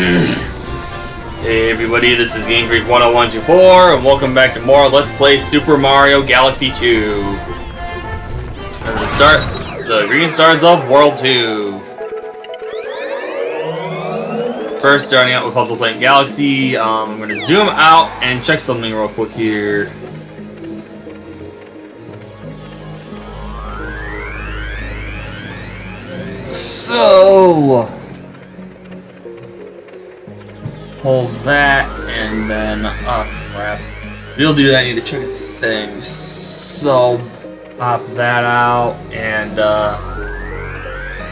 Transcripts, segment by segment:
Hey everybody, this is Game Freak 10124, and welcome back to more Let's Play Super Mario Galaxy 2. I'm going to start the Green Stars of World 2. First, starting out with Puzzle Plant Galaxy, I'm going to zoom out and check something real quick here. So, hold that, and then, oh crap. We'll do that, I need to check a thing. So, pop that out, and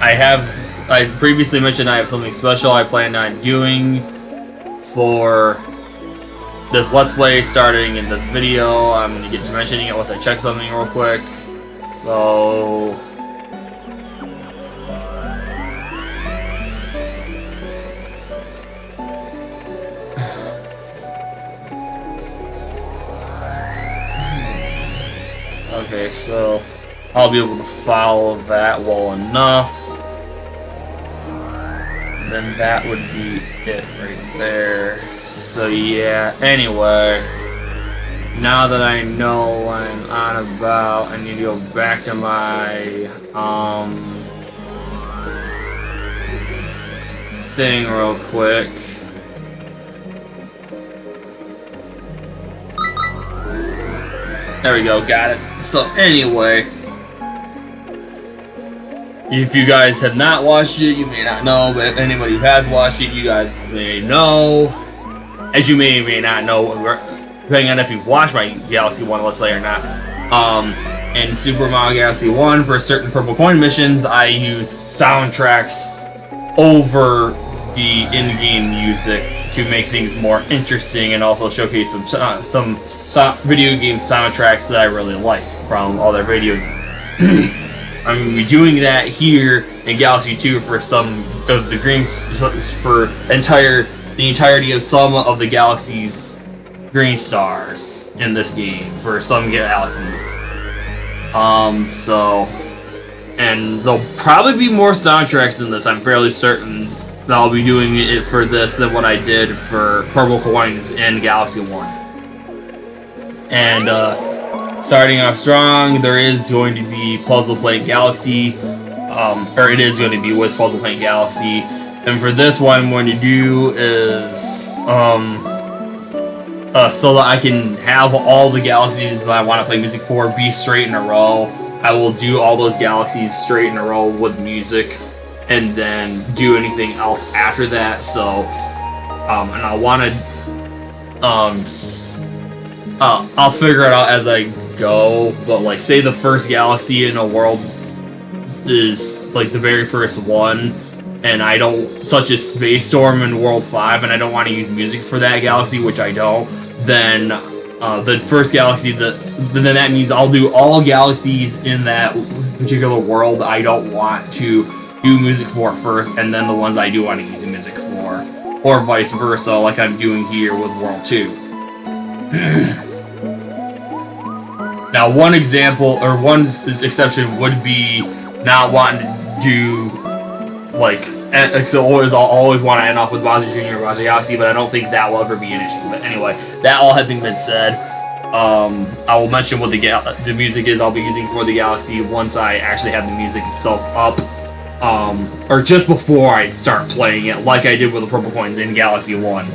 I previously mentioned I have something special I planned on doing for this Let's Play starting in this video. I'm going to get to mentioning it once I check something real quick. So, okay, so I'll be able to follow that well enough. Then that would be it right there. So yeah, anyway, now that I know what I'm on about, I need to go back to my thing real quick. There we go, got it. So anyway, if you guys have not watched it, you may not know, but if anybody who has watched it, you guys may know. As you may or may not know, depending on if you've watched my Galaxy 1 Let's Play or not. In Super Mario Galaxy 1, for certain purple coin missions, I use soundtracks over the in-game music to make things more interesting and also showcase some video game soundtracks that I really like from other video games. I'm going to be doing that here in Galaxy 2 for some of the for the entirety of some of the Galaxy's green stars in this game for some galaxies. And there'll probably be more soundtracks in this. I'm fairly certain that I'll be doing it for this than what I did for Purple Coins in Galaxy 1. And starting off strong, there is going to be Puzzle Plant Galaxy, or it is going to be with Puzzle Plant Galaxy. And for this, what I'm going to do is, so that I can have all the galaxies that I want to play music for be straight in a row, I will do all those galaxies straight in a row with music, and then do anything else after that. So, and I want to, I'll figure it out as I go, but like say the first galaxy in a world is like the very first one, and I don't, such as Space Storm in World 5, and I don't want to use music for that galaxy, which I don't, then the first galaxy, then that means I'll do all galaxies in that particular world I don't want to do music for first, and then the ones I do want to use music for, or vice versa, like I'm doing here with World 2. Now, one example, or one exception would be not wanting to do, like, so I'll always want to end off with Bowser Jr. or Bowser Galaxy, but I don't think that will ever be an issue. But anyway, that all having been said, I will mention what the music is I'll be using for the Galaxy once I actually have the music itself up, or just before I start playing it, like I did with the Purple Coins in Galaxy 1.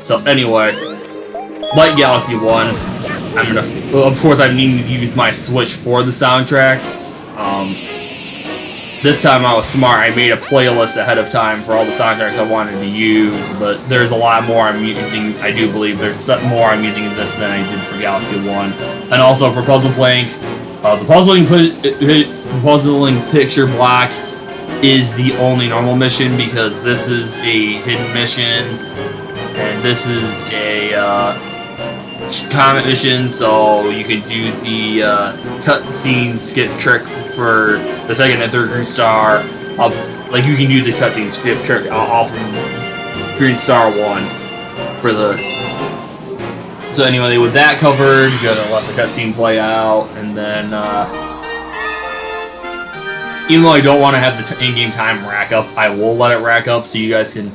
So anyway, like Galaxy 1, of course I'm needing to use my Switch for the soundtracks. This time I was smart, I made a playlist ahead of time for all the soundtracks I wanted to use, but there's a lot more I'm using. I do believe there's more I'm using in this than I did for Galaxy 1. And also for Puzzle Plank, the puzzling picture block is the only normal mission, because this is a hidden mission, and this is a comet mission, so you could do the cutscene skip trick for the second and third green star. Like, you can do the cutscene skip trick off of Green Star 1 for this. So anyway, with that covered, you gotta let the cutscene play out, and then even though I don't want to have the in-game time rack up, I will let it rack up so you guys can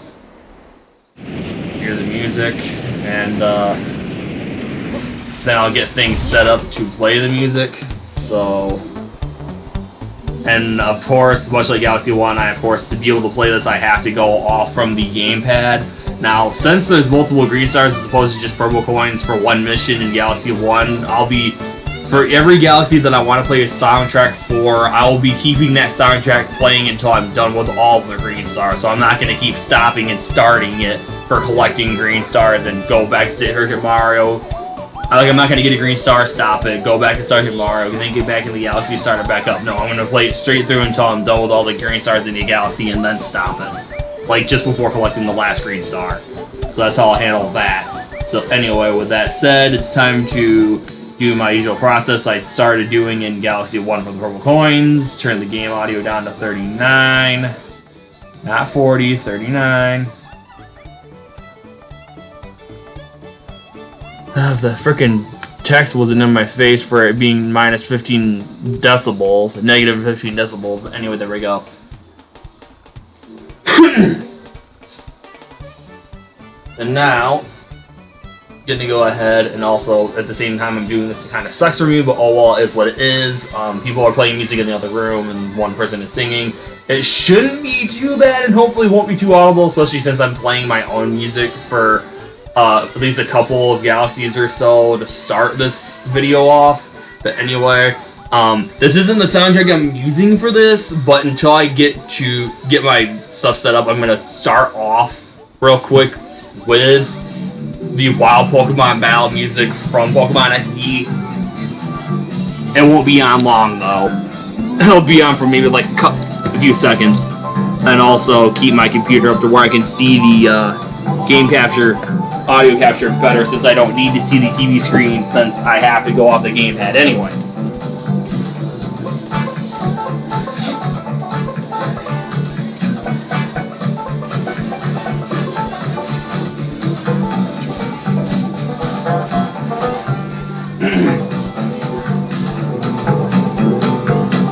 hear the music, and then I'll get things set up to play the music. So, and of course, much like Galaxy 1, of course, to be able to play this, I have to go off from the gamepad. Now, since there's multiple green stars as opposed to just purple coins for one mission in Galaxy 1, for every Galaxy that I want to play a soundtrack for, I will be keeping that soundtrack playing until I'm done with all of the green stars. So I'm not going to keep stopping and starting it for collecting green stars and go back to Super Mario. I'm not going to get a green star, stop it, go back to Super Mario, and then get back in the Galaxy, start it back up. No, I'm going to play it straight through until I'm done with all the green stars in the Galaxy and then stop it. Like just before collecting the last green star. So that's how I'll handle that. So anyway, with that said, it's time to do my usual process I started doing in Galaxy 1 for the purple coins. Turn the game audio down to 39. Not 40, 39. The frickin' text wasn't in my face for it being minus 15 decibels, negative 15 decibels, but anyway, there we go. And now, going to go ahead and also, at the same time I'm doing this, it kind of sucks for me, but oh well, it's what it is. People are playing music in the other room and one person is singing. It shouldn't be too bad and hopefully won't be too audible, especially since I'm playing my own music for at least a couple of Galaxies or so to start this video off. But anyway, this isn't the soundtrack I'm using for this, but until I get my stuff set up, I'm going to start off real quick with the Wild Pokemon Battle music from Pokemon SD. It won't be on long though. It'll be on for maybe like a few seconds. And also keep my computer up to where I can see the game capture, audio capture better, since I don't need to see the TV screen since I have to go off the gamepad anyway.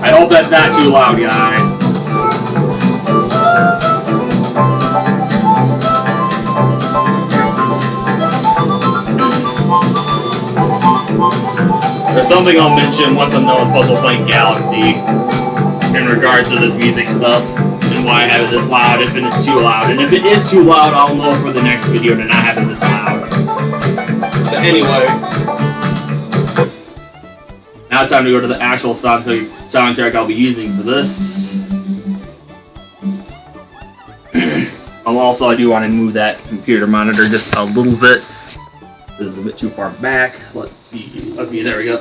I hope that's not too loud, guys. There's something I'll mention once I'm done with Puzzle Playing Galaxy in regards to this music stuff and why I have it this loud if it is too loud. And if it is too loud, I'll know for the next video to not have it this loud. But anyway, now it's time to go to the actual soundtrack I'll be using for this. I do want to move that computer monitor just a little bit. This is a bit too far back. Let's see. Okay, there we go.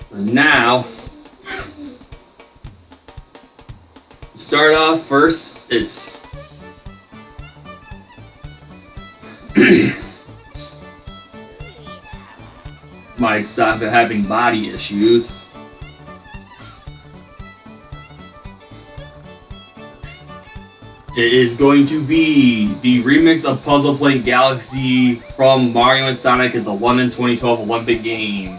For now, start off first, it's might stop having body issues. It is going to be the remix of Puzzle Playing Galaxy from Mario and Sonic at the London 2012 Olympic Games.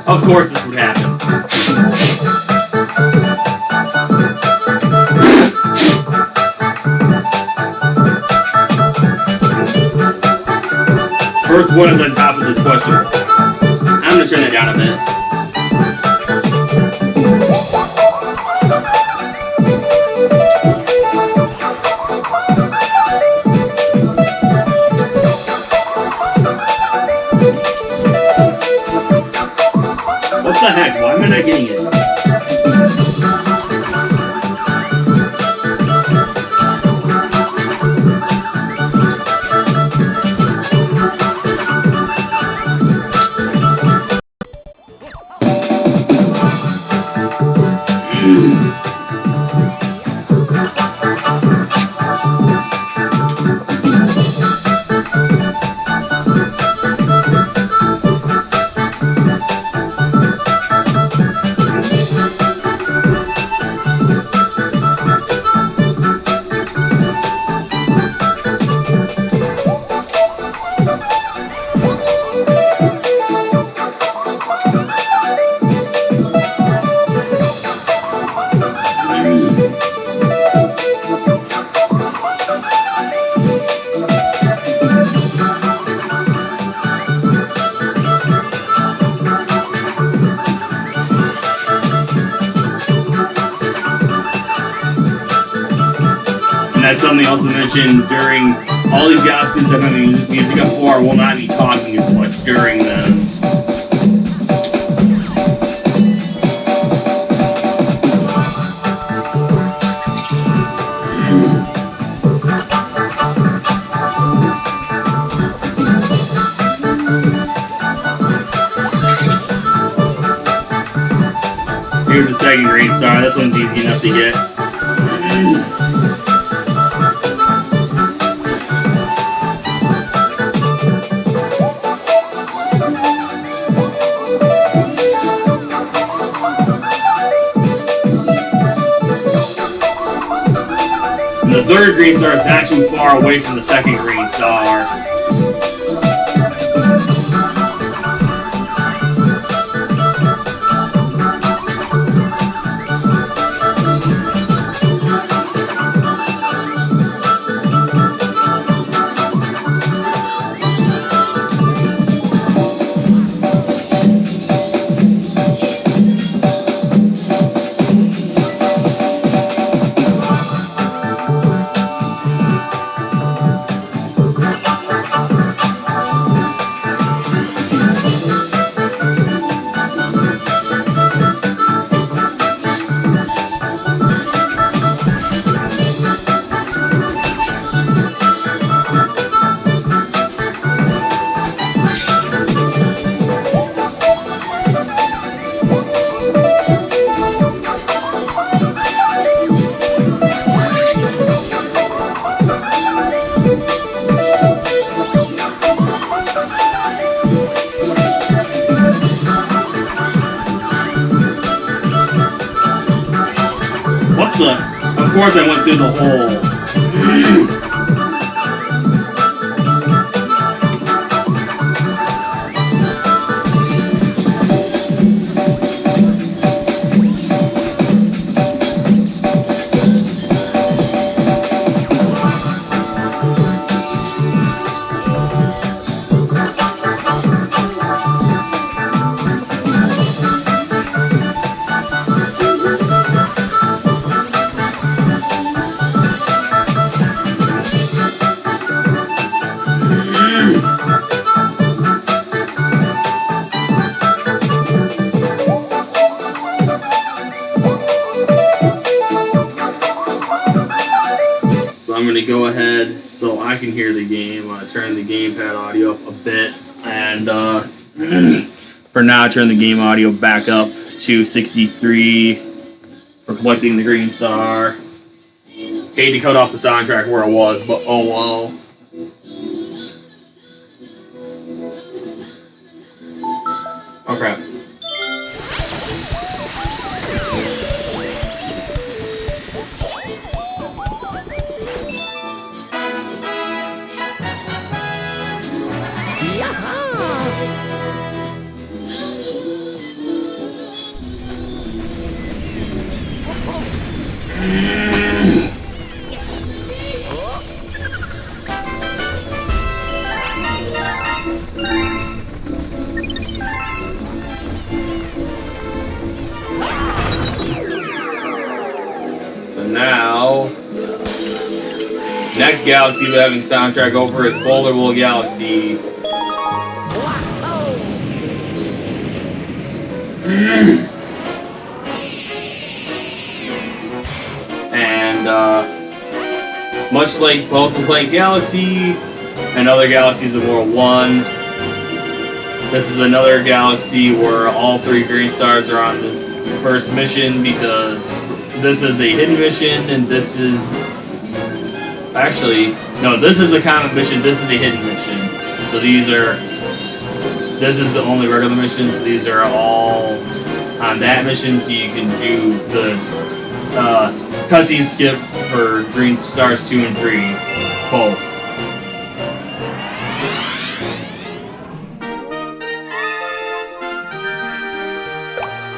Of course this would happen. First one is on top of this question. I'm going to turn that down a bit. What the heck? Why am I not getting it? also mention during all these galaxies that have been music up for will not be talking as much during them. Here's the second green star. This one's easy enough to get. And the third green star is not too far away from the second green star. Of course I went through the whole... I'm going to go ahead so I can hear the game. Turn the gamepad audio up a bit, and for now turn the game audio back up to 63 for collecting the green star. Hate to cut off the soundtrack where it was, but oh well. Okay. So now, next galaxy we're having soundtrack over is Boulderville Galaxy. And much like both the Blank Galaxy and other galaxies of World 1, this is another galaxy where all 3 green stars are on the first mission, because this is a hidden mission and this is... Actually, no, this is a common mission, this is a hidden mission. So these are... This is the only regular missions, these are all on that mission, so you can do the cutscene skip for Green Stars 2 and 3, both.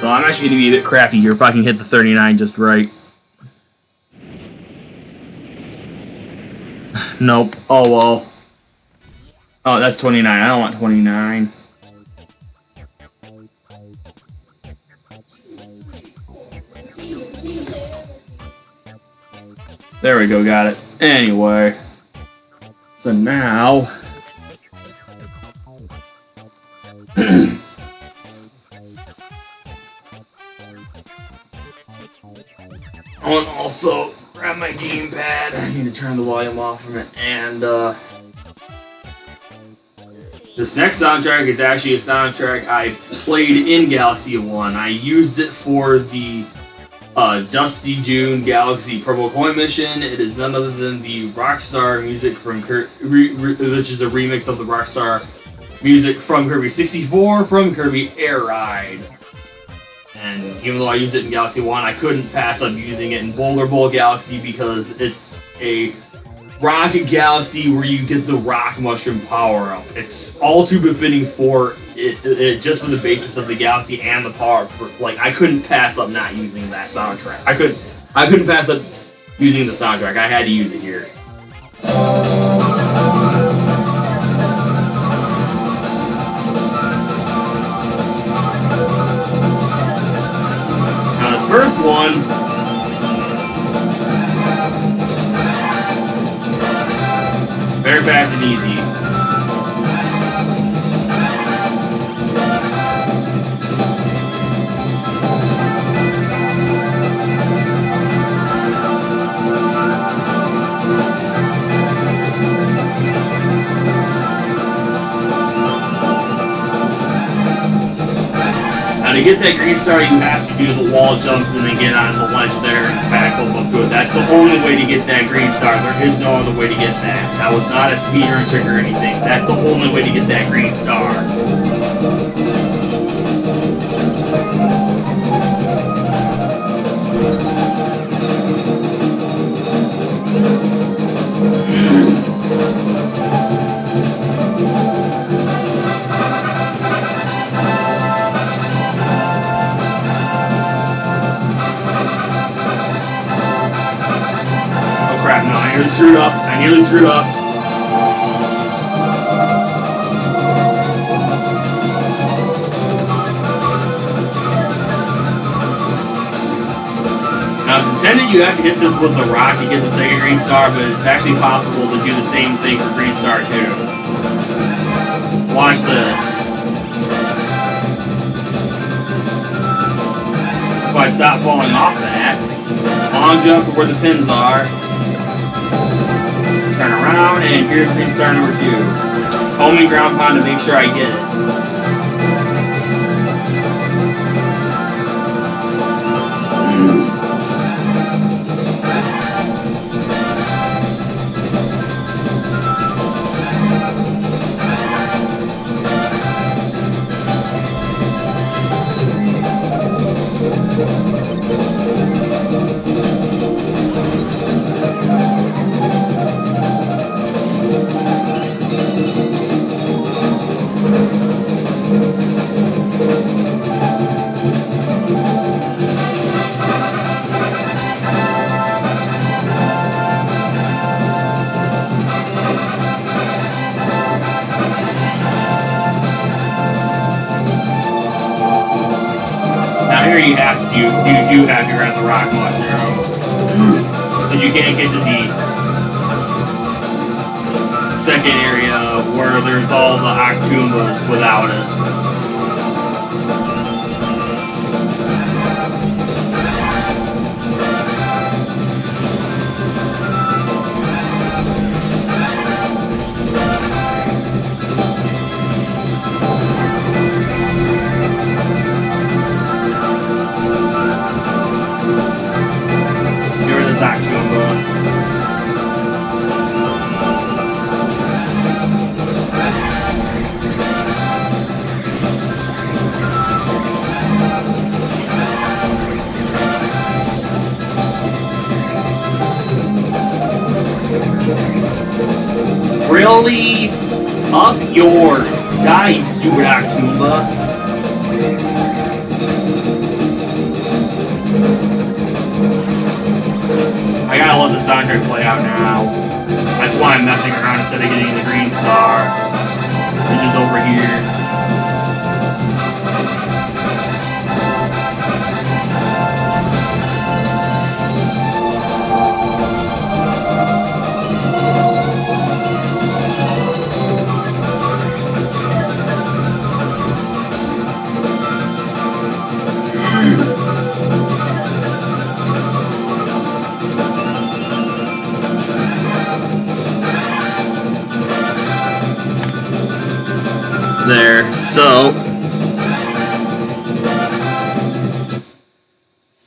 So I'm actually going to be a bit crafty here if I can hit the 39 just right. Nope. Oh well. Oh, that's 29. I don't want 29. There we go, got it. Anyway, so now I want to also grab my gamepad. I need to turn the volume off from it. And this next soundtrack is actually a soundtrack I played in Galaxy 1. I used it for the Dusty Dune Galaxy Purple Coin mission. It is none other than the Rockstar music from which is a remix of the Rockstar music from Kirby 64 from Kirby Air Ride. And even though I used it in Galaxy 1, I couldn't pass up using it in Boulder Bowl Galaxy because it's a rock galaxy where you get the rock mushroom power up. It's all too befitting for it just for the basis of the galaxy and the power. Like, I couldn't pass up not using that soundtrack. I couldn't pass up using the soundtrack. I had to use it here. Now this first one, very fast and easy. Now to get that green star, you have to do the wall jumps and then get on the ledge there and backflip up to it. That's the only way to get that green star. There is no other way to get that. That was not a speedrun trick or anything. That's the only way to get that green star. Crap, no, I nearly screwed up. Now, as intended, you have to hit this with the rock to get the second green star, but it's actually possible to do the same thing for green star too. Watch this. If I stop falling off that, long jump to where the pins are. Turn around, and here's green star number 2. Homing ground pound to make sure I get it. You do have to grab the rock mushroom, but you can't get to the second area where there's all the Octoombas without it. Really? Up yours. Die, you stupid Octoomba. I gotta let the soundtrack play out now. That's why I'm messing around instead of getting the green star, which is over here. There, so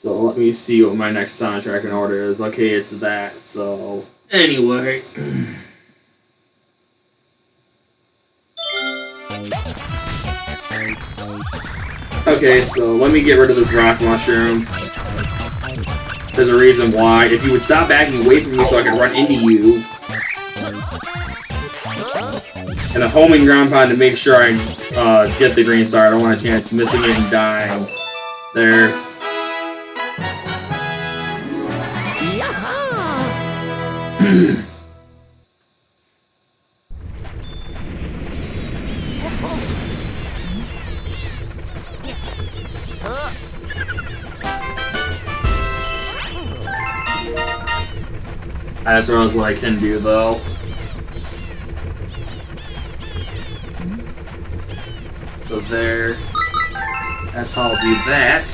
let me see what my next soundtrack in order is. Okay, it's that, so anyway. Okay, so let me get rid of this rock mushroom. There's a reason why. If you would stop backing away from me so I could run into you. And a homing ground pound to make sure I get the green star. I don't want a chance missing it and dying. There. I just realized what I can do though. So there. That's how I'll do that.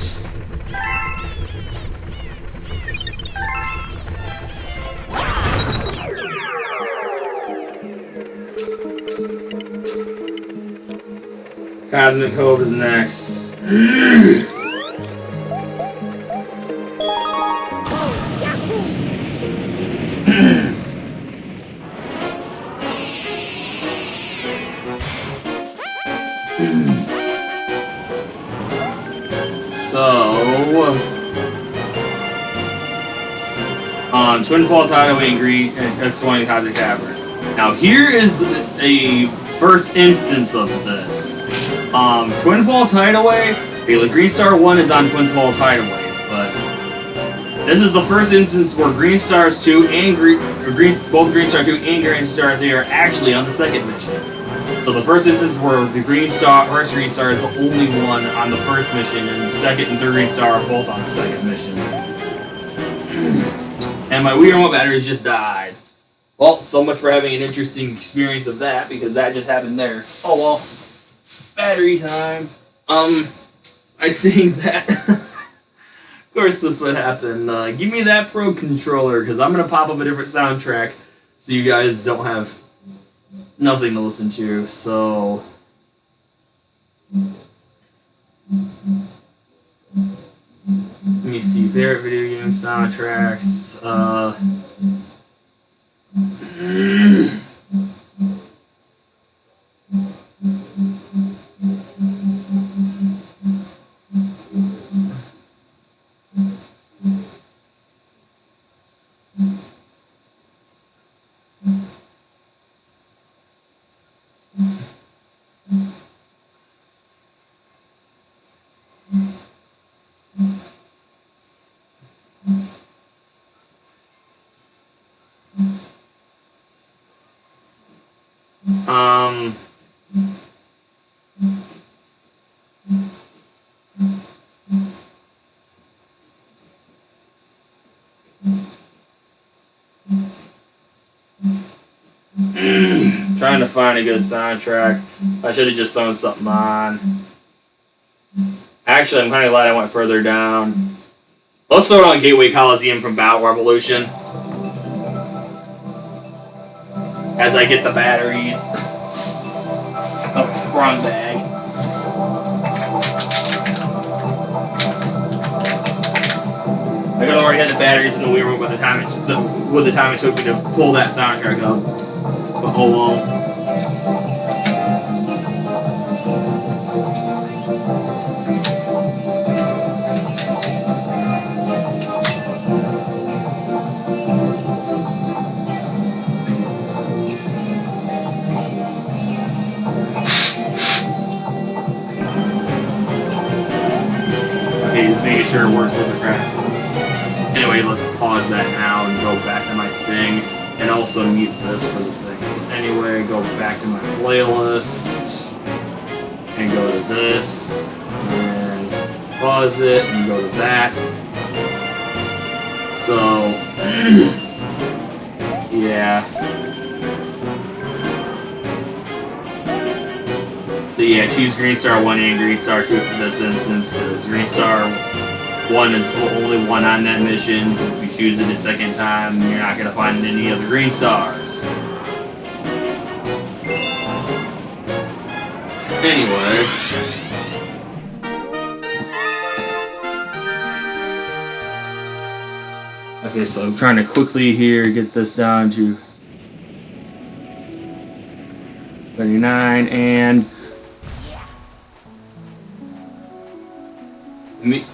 Cosmic Cove is next. Twin Falls Hideaway and exploring Cosmic Cavern. Now here is a first instance of this. Twin Falls Hideaway, the Green Star 1 is on Twin Falls Hideaway, but this is the first instance where Green Stars 2 and both Green Star 2 and Green Star 3 are actually on the second mission. So the first instance where the first Green Star is the only one on the first mission, and the second and third Green Star are both on the second mission. And my Wii Remote batteries just died. Well, so much for having an interesting experience of that, because that just happened there. Oh well. Battery time. I sing that. Of course this would happen. Give me that Pro Controller, because I'm going to pop up a different soundtrack so you guys don't have nothing to listen to, so... Let me see, favorite video game soundtracks, trying to find a good soundtrack. I should have just thrown something on. Actually, I'm kind of glad I went further down. Let's throw on Gateway Coliseum from Battle Revolution. As I get the batteries. Oh, wrong bag. I could already had the batteries in the Wii Remote by the time it took me to pull that soundtrack up. But oh well. Okay, just making sure it works with the craft. Anyway, let's pause that now and go back to my thing, and also mute this for the thing. So anyway, go back to my playlist, and go to this, and pause it, and go to that. So, yeah. So yeah, choose Green Star 1 and Green Star 2 for this instance, because Green Star 1 is the only one on that mission. If you choose it a second time, you're not going to find any other Green Stars. Anyway. Okay, so I'm trying to quickly here get this down to 39 and the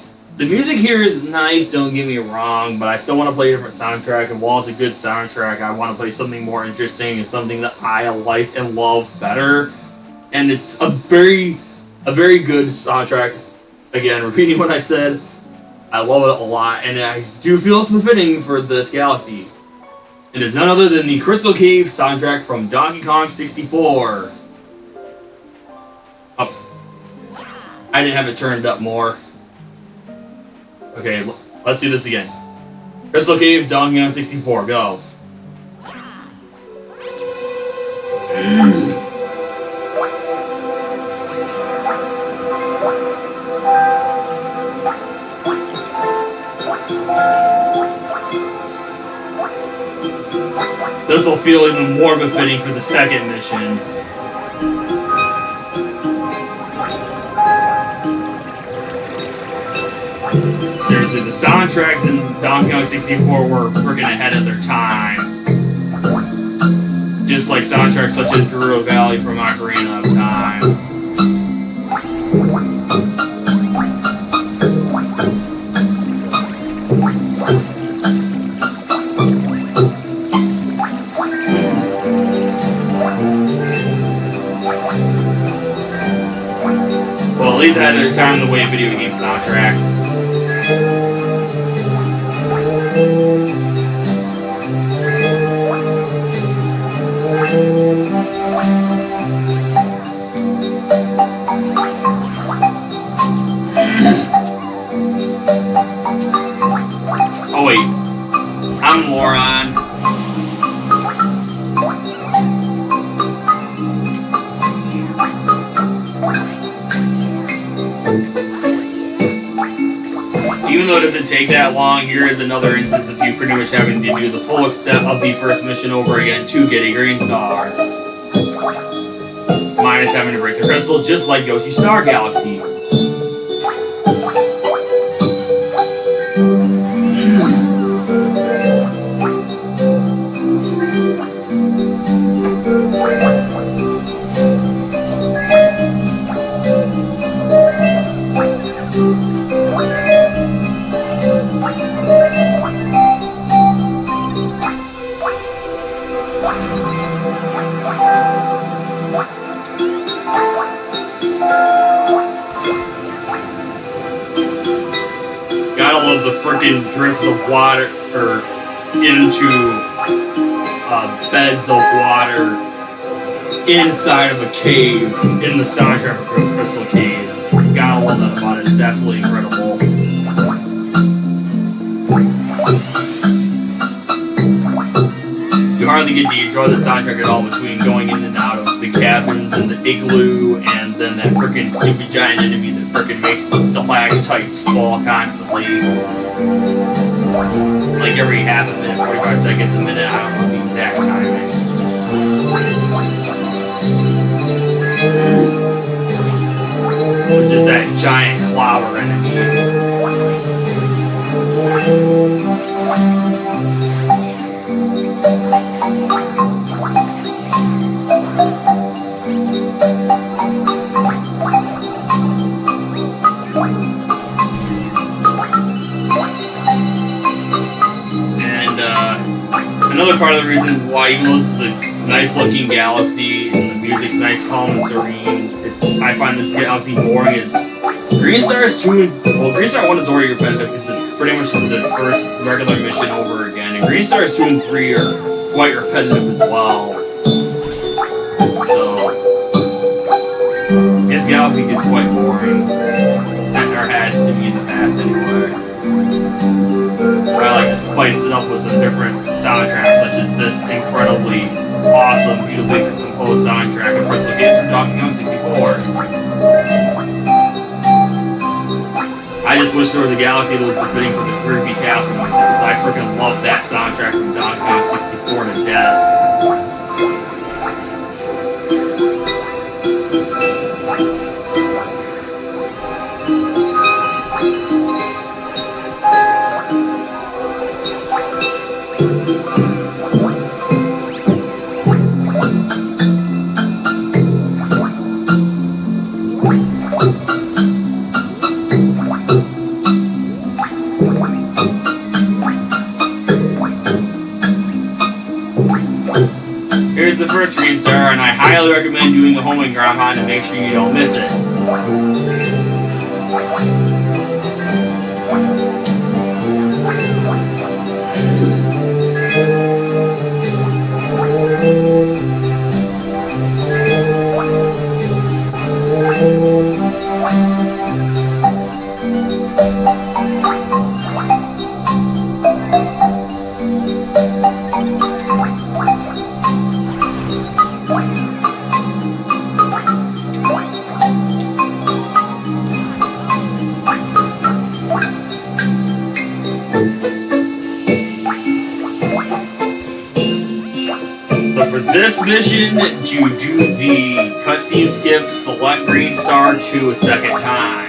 music here is nice, don't get me wrong, but I still want to play a different soundtrack, and while it's a good soundtrack, I want to play something more interesting and something that I like and love better. And it's a very good soundtrack. Again, repeating what I said, I love it a lot, and I do feel it's befitting for this galaxy. It is none other than the Crystal Cave soundtrack from Donkey Kong 64. Oh, I didn't have it turned up more. Okay, let's do this again. Crystal Cave, Donkey Kong 64, go. This will feel even more befitting for the second mission. Seriously, the soundtracks in Donkey Kong 64 were freaking ahead of their time. Just like soundtracks such as Gerudo Valley from Ocarina of Time. Well, at least ahead of their time in the way of video game soundtracks. Oh wait, I'm a moron. Even though it doesn't take that long, here is another instance of you pretty much having to do the full extent of the first mission over again to get a green star. Minus having to break the crystal, just like Yoshi Star Galaxy. The freaking drips of water into beds of water inside of a cave in the soundtrack of Crystal Caves. Gotta love that about it. It's absolutely incredible. You hardly get to enjoy the soundtrack at all between going in and out of the cabins and the igloo and then that freaking stupid giant enemy that freaking makes the stalactites fall constantly. Like every half a minute, 45 seconds a minute, I don't know the exact timing. Which is that giant clower enemy. Another part of the reason why, even though this is a nice looking galaxy and the music's nice, calm, and serene, I find this galaxy boring is Green Stars 2, well, Green Star 1 is already repetitive because it's pretty much the first regular mission over again, and Green Stars 2 and 3 are quite repetitive as well. So, this galaxy gets quite boring, or has to be in the past anyway. I like to spice it up with some different soundtracks, such as this incredibly awesome, beautifully composed soundtrack of Crystal Caves from Donkey Kong 64. I just wish there was a galaxy that was befitting for the Kirby Castle with it, because I freaking love that soundtrack from Donkey Kong 64 to death. Here's the first green star, and I highly recommend doing the homing ground pound to make sure you don't miss it. So for this mission, to do the cutscene skip, select green star 2 a second time.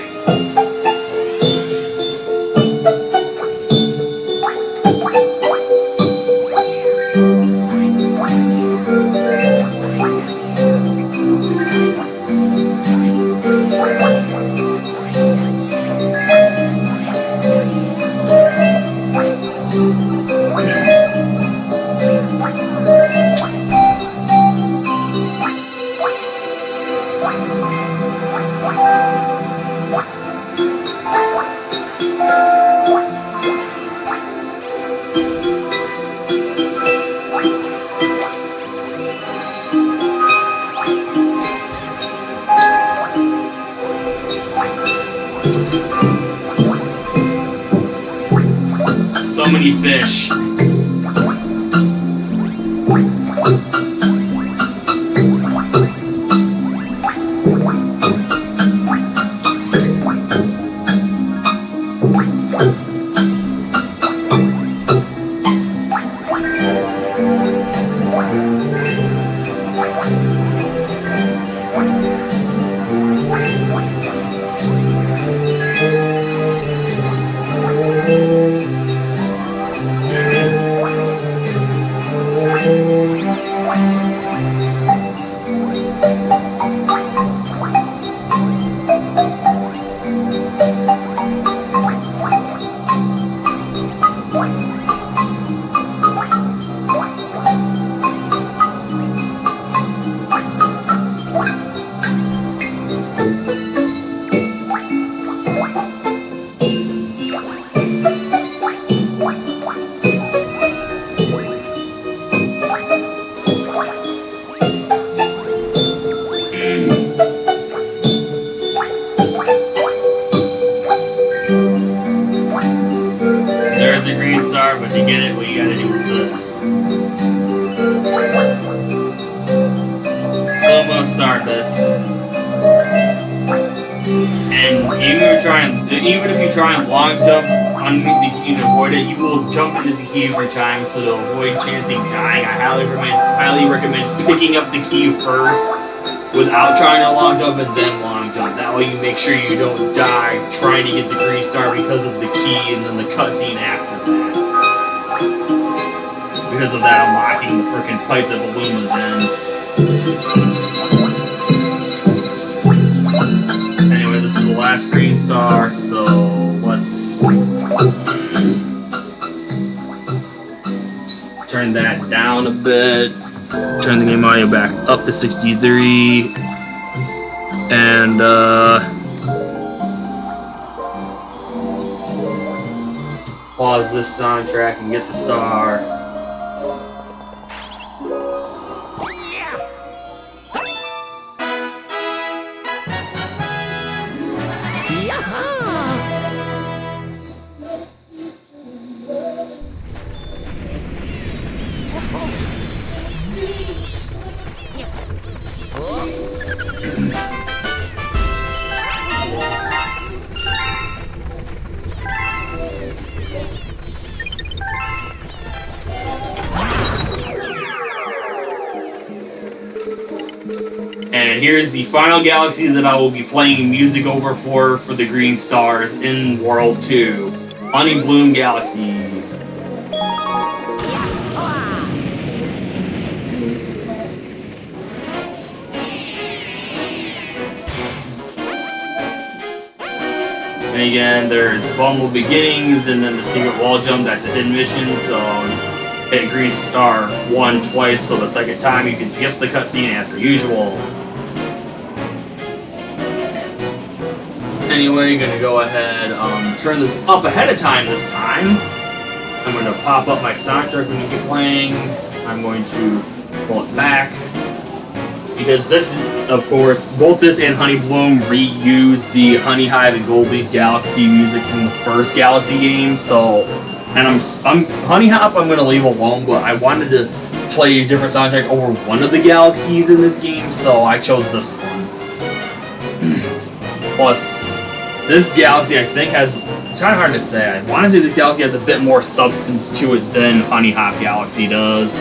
So many fish. There's a green star, but to get it, what you gotta do is this. Little above star bits. And even if you try and long jump underneath the key to avoid it, you will jump into the key every time, so to avoid chancing dying, I highly recommend picking up the key first without trying to long jump and then long jump. That way you make sure you don't die trying to get the green star because of the key and then the cutscene after that. Because of that unlocking the frickin' pipe that the balloon was in. Anyway, this is the last green star, so let's turn that down a bit. Turn the game audio back up to 63. And pause this soundtrack and get the star. And here's the final galaxy that I will be playing music over for the green stars in World 2. Honey Bloom Galaxy. And again, there's Vulnerable Beginnings, and then the Secret Wall Jump, that's a hidden mission, so hit green star 1 twice, so the second time you can skip the cutscene as per usual. Anyway, gonna go ahead, turn this up ahead of time this time. I'm gonna pop up my soundtrack when you get playing. I'm going to pull it back. Because this, of course, both this and Honey Bloom reuse the Honey Hive and Gold Leaf Galaxy music from the first Galaxy game, so... And I'm Honey Hop I'm gonna leave alone, but I wanted to play a different soundtrack over one of the galaxies in this game, so I chose this one. Plus, this galaxy I think has, it's kind of hard to say, I want to say this galaxy has a bit more substance to it than Honey Hop Galaxy does,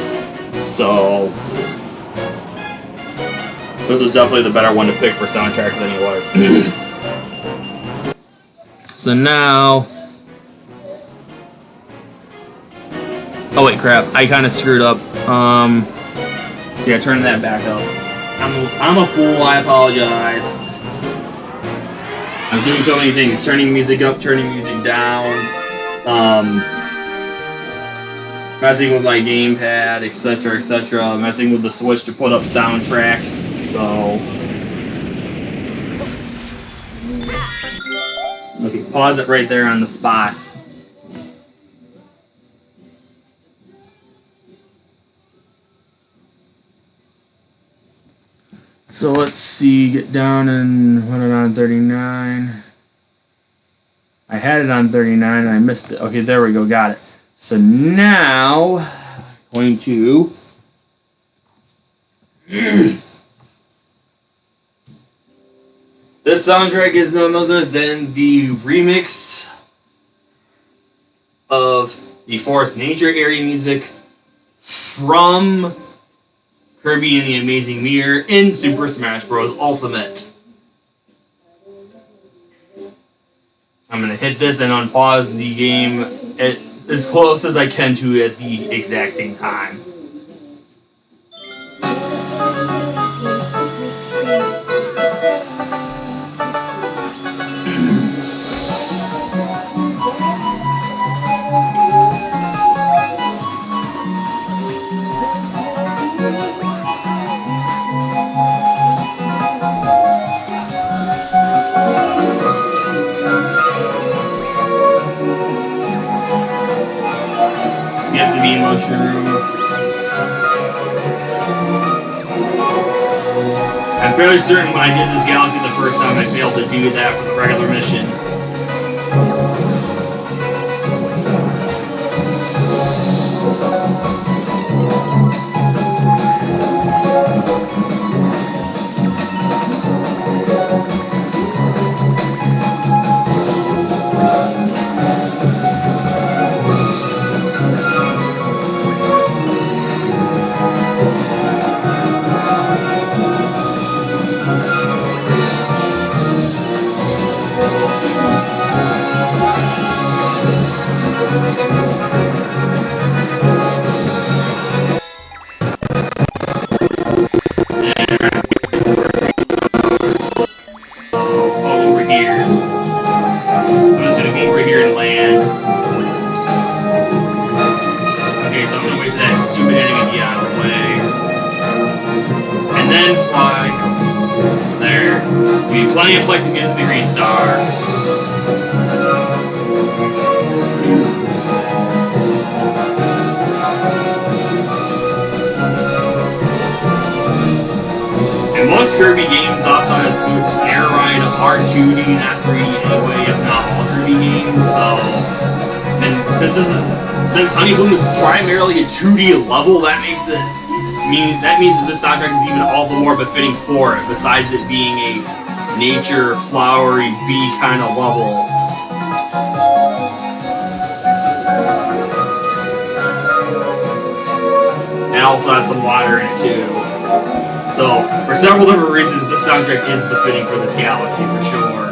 so this is definitely the better one to pick for soundtracks anyway. So now, oh wait, crap! I kind of screwed up. So yeah, turning that back up. I'm a fool. I apologize. I'm doing so many things: turning music up, turning music down, messing with my gamepad, etc., etc. Messing with the Switch to put up soundtracks. So, okay, pause it right there on the spot. So let's see, get down and put it on 39. I had it on 39 and I missed it. Okay, there we go, got it. So now, going to... This soundtrack is none other than the remix of the Forest Nature area music from Kirby and the Amazing Mirror in Super Smash Bros. Ultimate. I'm going to hit this and unpause the game as close as I can to at the exact same time. Skip the bean mushroom. I'm fairly certain when I did this galaxy the first time I failed to do that for the regular mission. Plenty of flight to get to the green star. And most Kirby games also have air ride R2D, not 3D anyway, if not all Kirby games. So, and since Honey Bloom is primarily a 2D level, that means that this soundtrack is even all the more befitting for it. Besides it being a nature, flowery, bee kind of level. And also has some water in it too. So, for several different reasons, this soundtrack is befitting for this galaxy for sure.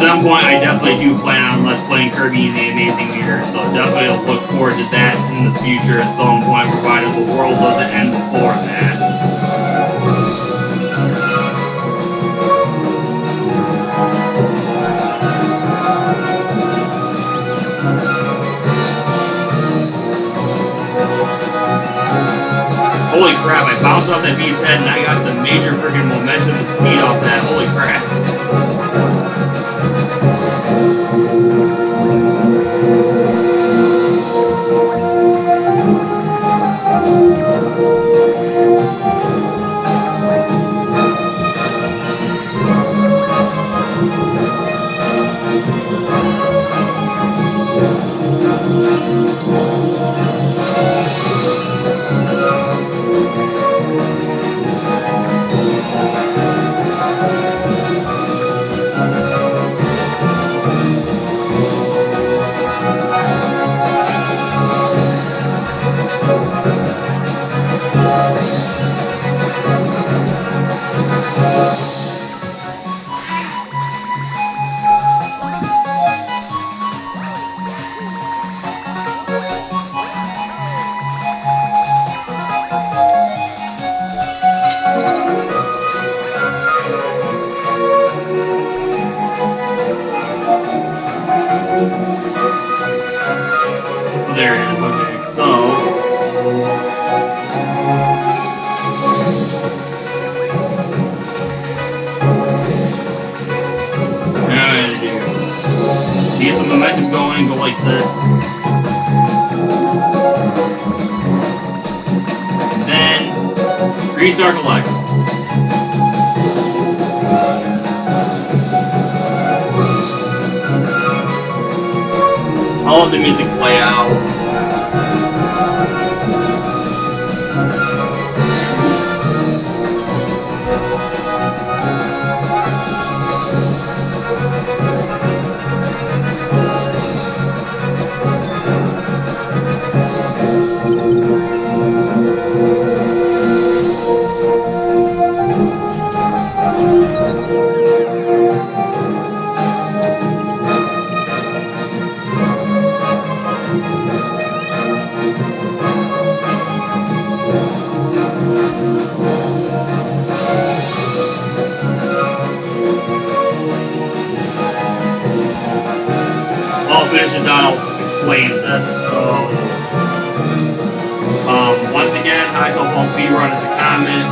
some point, I definitely do plan on Let's Playing Kirby and the Amazing Mirror, so definitely I'll look forward to that in the future at some point, provided the world doesn't end before that. Holy crap, I bounced off that beast's head and I got some major freaking momentum and speed off that. Holy crap. There it is, okay, so... Now what I'm gonna do... Get some momentum going, go like this. And then... Green Star Collect. I'll let the music play out. Finishes out, I'll explain this. So, once again, High Softball Speedrun is a comment.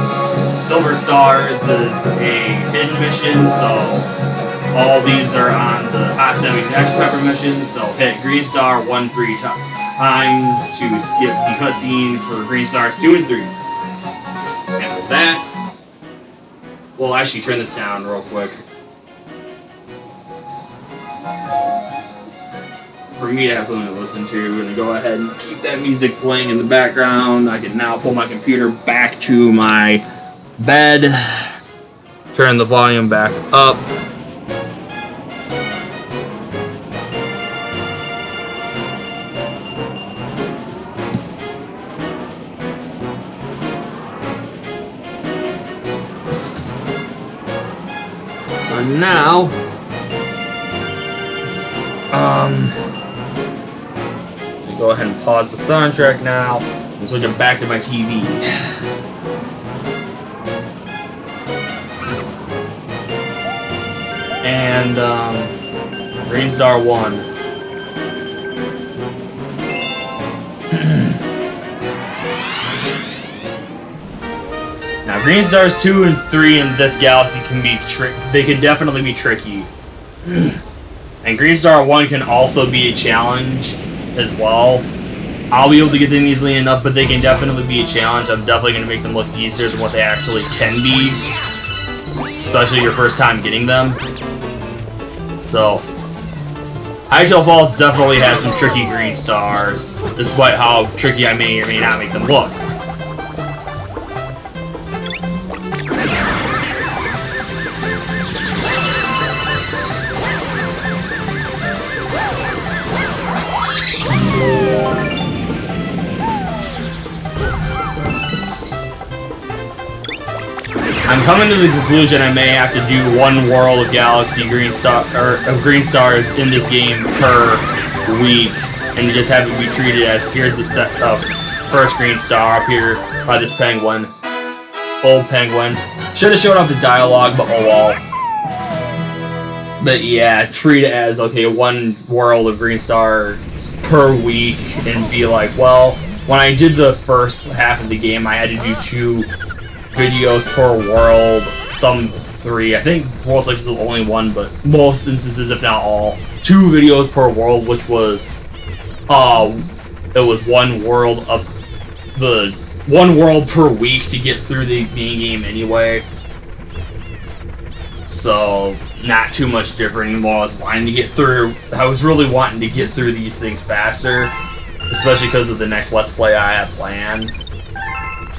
Silver Stars is a hidden mission, so all these are on the Hot 70 Dash Pepper missions. So hit Green Star 1 3 times to skip the cutscene for Green Stars 2 and 3. And with that, we'll actually turn this down real quick. For me to have something to listen to, I'm gonna go ahead and keep that music playing in the background. I can now pull my computer back to my bed, turn the volume back up. So now, go ahead and pause the soundtrack now and switch it back to my TV. And Green Star 1. Now Green Stars 2 and 3 in this galaxy can be they can definitely be tricky. And Green Star 1 can also be a challenge as well. I'll be able to get them easily enough, but they can definitely be a challenge. I'm definitely going to make them look easier than what they actually can be, especially your first time getting them. So, Hytale Falls definitely has some tricky Green Stars, despite how tricky I may or may not make them look. I'm I'm coming to the conclusion I may have to do one world of Galaxy Green Star or of Green Stars in this game per week, and just have it be treated as here's the first Green Star up here by this penguin, old penguin. Should have showed off his dialogue, but oh well. But yeah, treat it as okay, one world of Green Stars per week, and be like, well, when I did the first half of the game, I had to do 2 videos per world, some 3. I think World 6 is only 1, but most instances, if not all, 2 videos per world, which was it was one world per week to get through the main game anyway. So not too much different anymore. I was really wanting to get through these things faster, especially because of the next Let's Play I have planned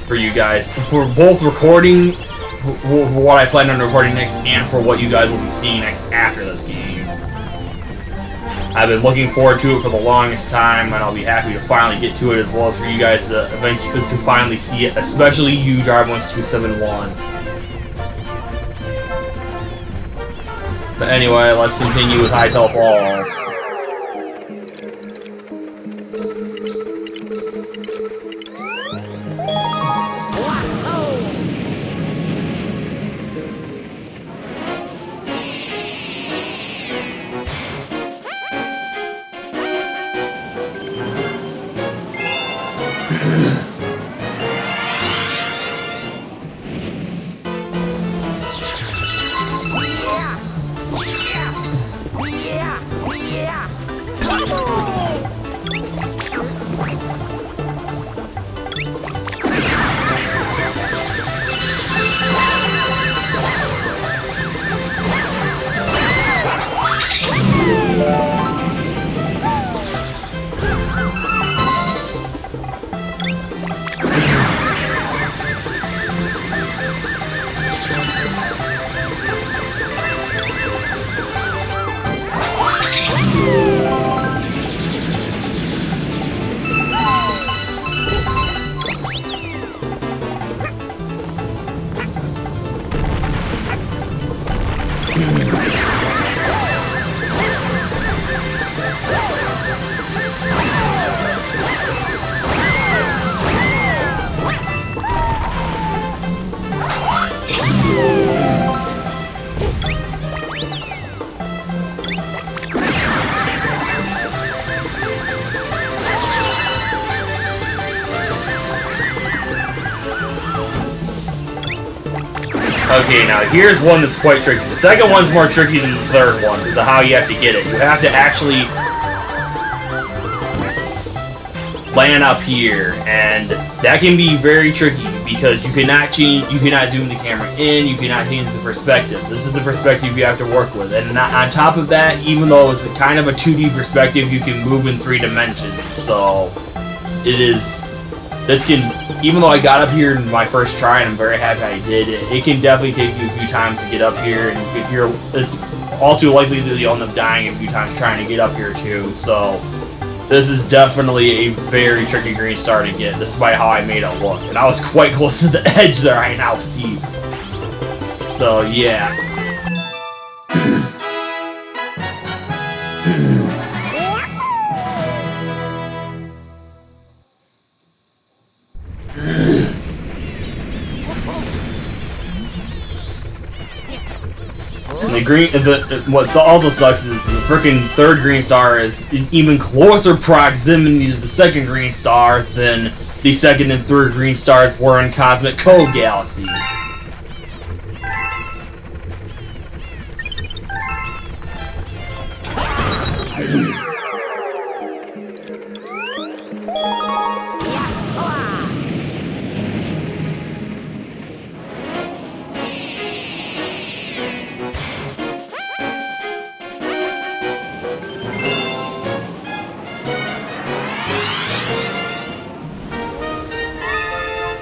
for you guys, for both recording, for what I plan on recording next, and for what you guys will be seeing next after this game. I've been looking forward to it for the longest time, and I'll be happy to finally get to it, as well as for you guys to eventually to finally see it, especially you, Jarbones271. But anyway, let's continue with Hytale Falls. Okay, now here's one that's quite tricky. The second one's more tricky than the third one, because of how you have to get it. You have to actually land up here, and that can be very tricky because you cannot zoom the camera in, you cannot change the perspective. This is the perspective you have to work with, and on top of that, even though it's a kind of a 2D perspective, you can move in 3 dimensions. So it is. This can, even though I got up here in my first try, and I'm very happy I did, it can definitely take you a few times to get up here, and it's all too likely that you'll end up dying a few times trying to get up here too. So this is definitely a very tricky green star to get, despite how I made it look. And I was quite close to the edge there, I now see. So yeah. What also sucks is the freaking third green star is in even closer proximity to the second green star than the second and third green stars were in Cosmic Code Galaxy.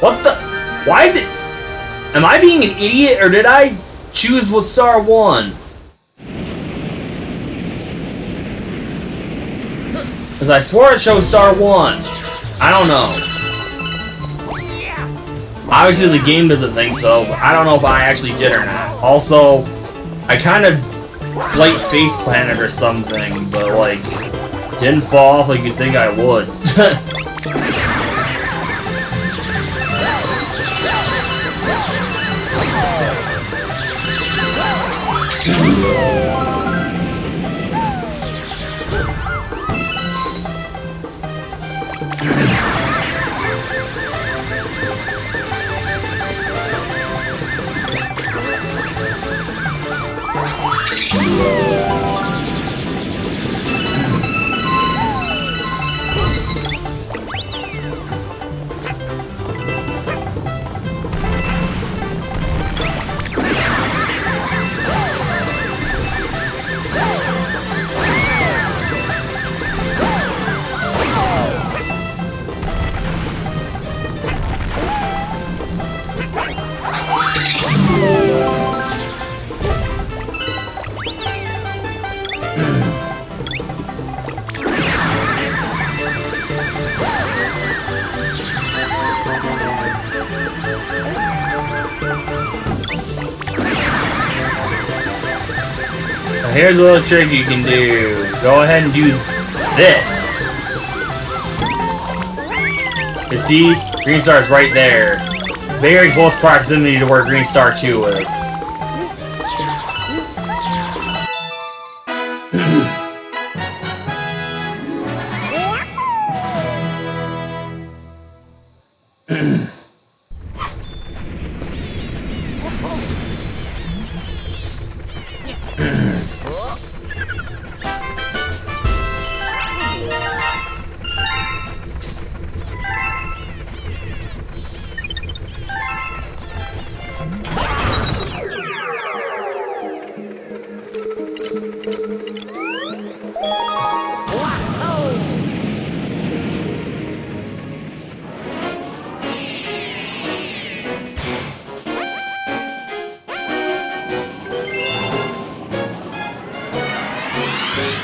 What the? Why is it? Am I being an idiot, or did I choose with star 1? Because I swore it showed star 1. I don't know. Obviously, the game doesn't think so, but I don't know if I actually did or not. Also, I kind of slight face planted or something, but like, didn't fall off like you'd think I would. Here's a little trick you can do. Go ahead and do this. You see, Green Star's right there. Very close proximity to where Green Star 2 is.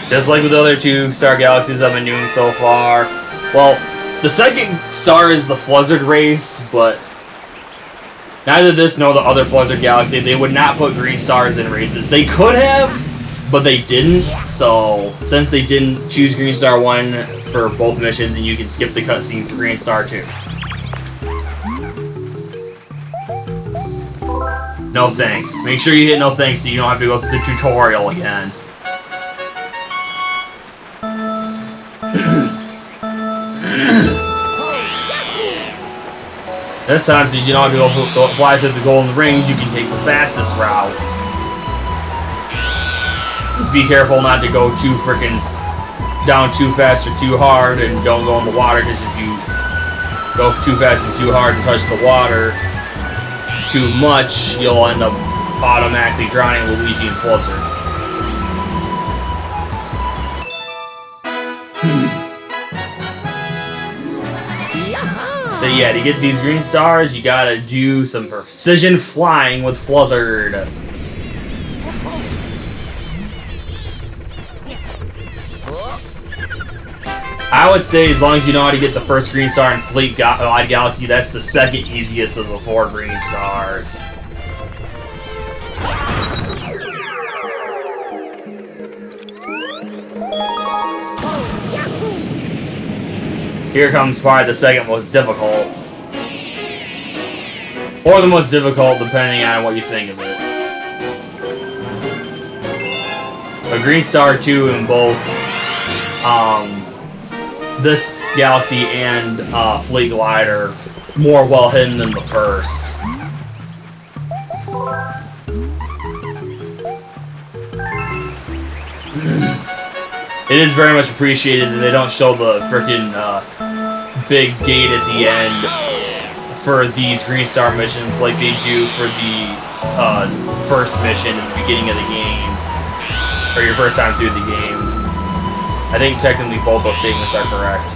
Just like with the other two Star Galaxies I've been doing so far. Well, the second star is the Fluzzard race, but neither this nor the other Fluzzard Galaxy, they would not put Green Stars in races. They could have, but they didn't. So, since they didn't choose Green Star 1 for both missions, and you can skip the cutscene for Green Star 2. No thanks. Make sure you hit no thanks so you don't have to go through the tutorial again. This time, since you don't have to go fly through the Golden Rings, you can take the fastest route. Just be careful not to go too freaking down too fast or too hard, and don't go in the water, because if you go too fast and too hard and touch the water too much, you'll end up automatically drowning Luigi and Fluzzard. But yeah, to get these Green Stars, you gotta do some precision flying with Fluzzard. I would say as long as you know how to get the first Green Star in Fleet Wide Galaxy, that's the second easiest of the 4 Green Stars. Here comes probably the second most difficult. Or the most difficult, depending on what you think of it. A Green Star 2 in both this Galaxy and Fleet Glider more well hidden than the first. It is very much appreciated that they don't show the freaking big gate at the end for these Green Star missions like they do for the first mission at the beginning of the game, or your first time through the game. I think technically both those statements are correct.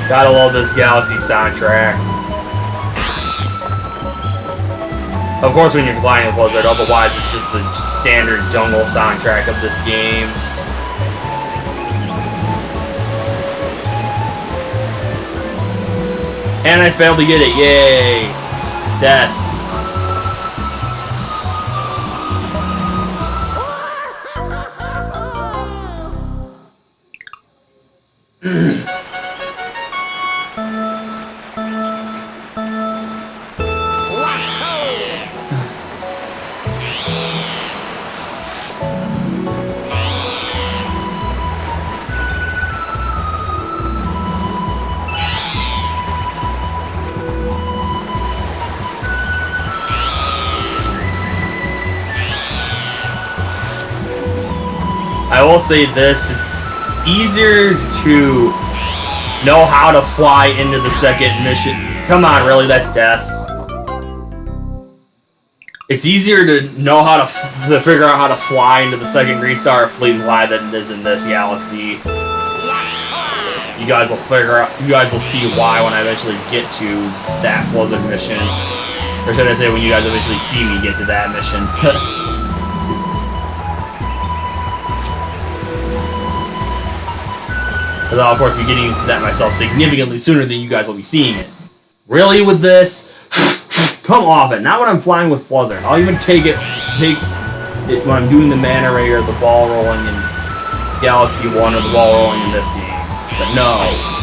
Gotta love this Galaxy soundtrack. Of course, when you're flying with Blizzard, otherwise it's just the standard jungle soundtrack of this game. And I failed to get it, yay! Death. I will say this, it's easier to know how to fly into the second mission. Come on, really, that's death. It's easier to know how to figure out how to fly into the second Green Star Fleet Y than it is in this galaxy. You guys will see why when I eventually get to that Blizzard mission. Or should I say when you guys eventually see me get to that mission. But I'll of course be getting to that myself significantly sooner than you guys will be seeing it. Really with this? Come off it. Not when I'm flying with Blizzard. I'll even take it when I'm doing the Manta Ray or the ball rolling in Galaxy 1 or the ball rolling in this game. But no.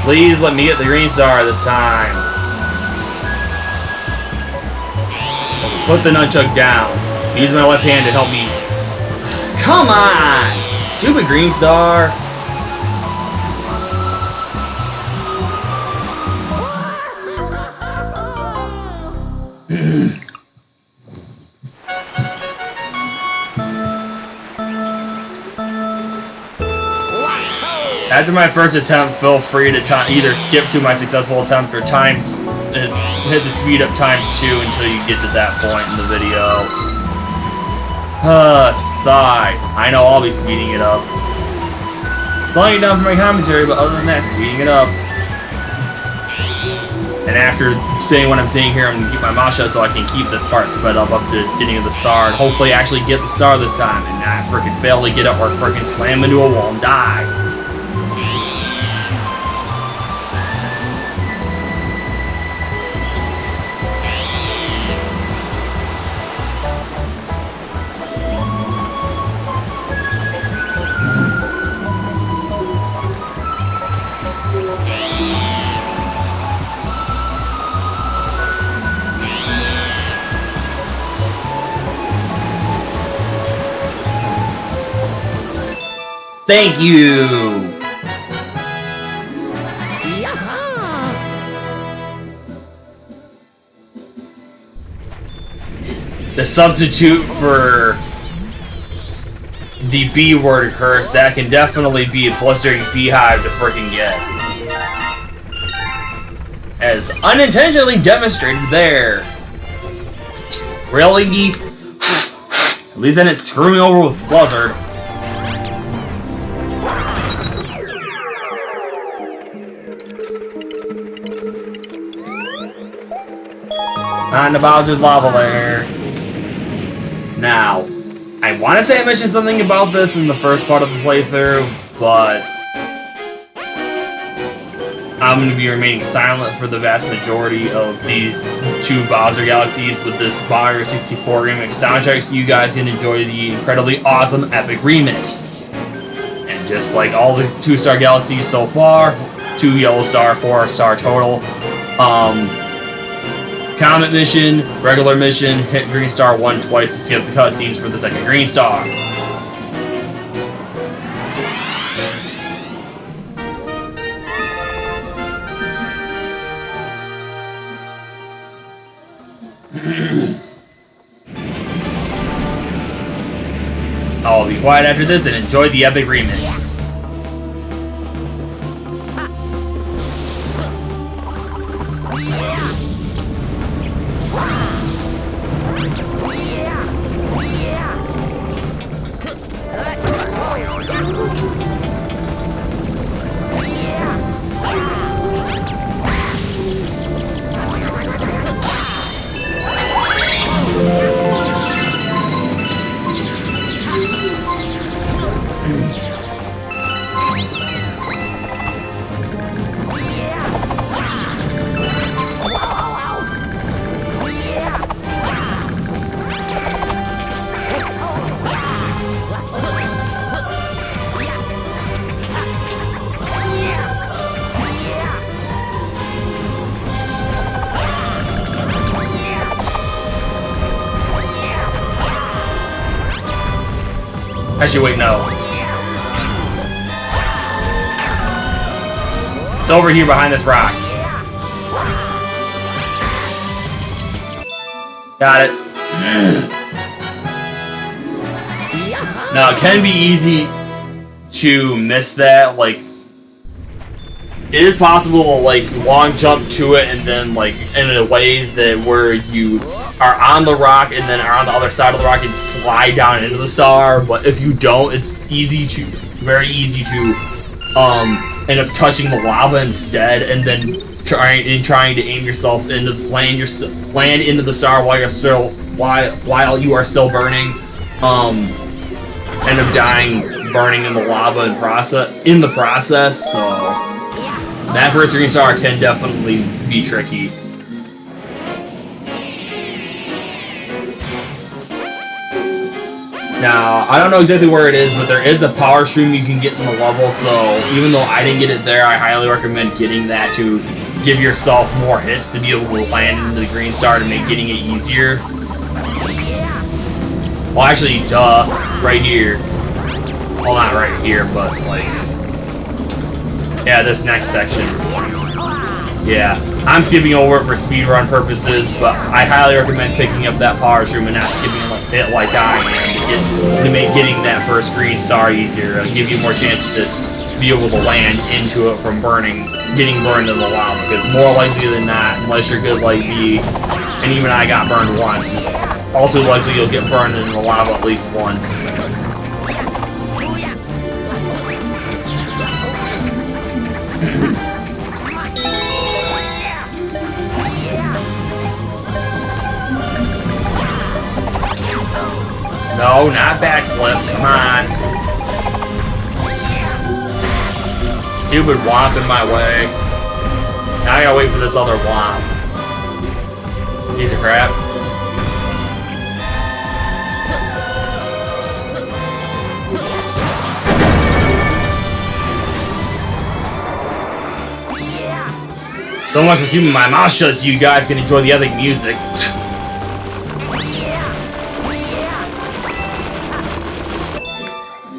Please let me get the Green Star this time. Put the nunchuck down. Use my left hand to help me. Come on! Stupid Green Star. After my first attempt, feel free to either skip to my successful attempt or hit the speed up ×2 until you get to that point in the video. Sigh. I know I'll be speeding it up. Slowing it down for my commentary, but other than that, speeding it up. And after saying what I'm saying here, I'm going to keep my mouth shut so I can keep this part sped up to getting to the star and hopefully actually get the star this time and not freaking fail to get up or freaking slam into a wall and die. Thank you! The substitute for the B word curse, that can definitely be a blistering beehive to freaking get. As unintentionally demonstrated there. Really? At least then it's screwing over with Blizzard. On the Bowser's Lava Lair. Now, I want to say I mentioned something about this in the first part of the playthrough, but I'm going to be remaining silent for the vast majority of these two Bowser Galaxies with this Mario 64 remix soundtrack, so you guys can enjoy the incredibly awesome epic remix. And just like all the 2-star Galaxies so far, 2 Yellow Star, 4-star total, Comet mission, regular mission, hit Green Star 1 twice to skip the cutscenes for the second Green Star. I'll be quiet after this and enjoy the epic remix. Actually, wait, no. It's over here behind this rock. Got it. Now, it can be easy to miss that. Like, it is possible to, like, long jump to it and then, like, in a way that where you are on the rock and then are on the other side of the rock and slide down into the star. But if you don't, it's very easy to end up touching the lava instead, and then trying to aim yourself into land into the star while you are still burning. End up dying, burning in the lava in the process. So that first green star can definitely be tricky. Now, I don't know exactly where it is, but there is a power stream you can get in the level, so even though I didn't get it there, I highly recommend getting that to give yourself more hits to be able to land into the green star to make getting it easier. Well, actually, duh, right here. Well, not right here, but, like, yeah, this next section. Yeah, I'm skipping over it for speedrun purposes, but I highly recommend picking up that power stream and not skipping it like I am to make getting that first green star easier. It'll give you more chance to be able to land into it from getting burned in the lava, because more likely than not, unless you're good like me, and even I got burned once, it's also likely you'll get burned in the lava at least once. No, not backflip, come on. Stupid womp in my way. Now I gotta wait for this other womp. Piece of crap. So much for keeping my mouth shut so you guys can enjoy the epic music.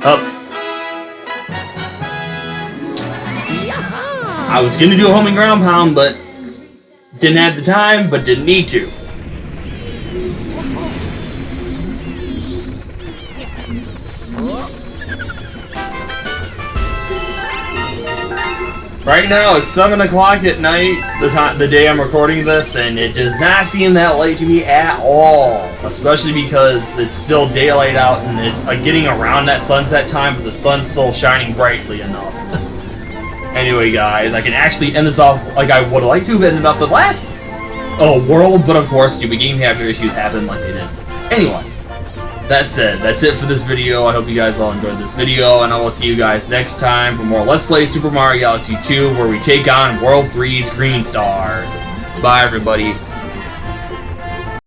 Up. I was gonna do a homing ground pound, but didn't have the time, but didn't need to. Right now it's 7 o'clock at night, the day I'm recording this, and it does not seem that late to me at all. Especially because it's still daylight out and it's getting around that sunset time, but the sun's still shining brightly enough. Anyway, guys, I can actually end this off like I would like to have ended up the last world, but of course, stupid game capture issues happen like they did. Anyway. That said, that's it for this video. I hope you guys all enjoyed this video, and I will see you guys next time for more Let's Play Super Mario Galaxy 2, where we take on World 3's Green Stars. Bye, everybody.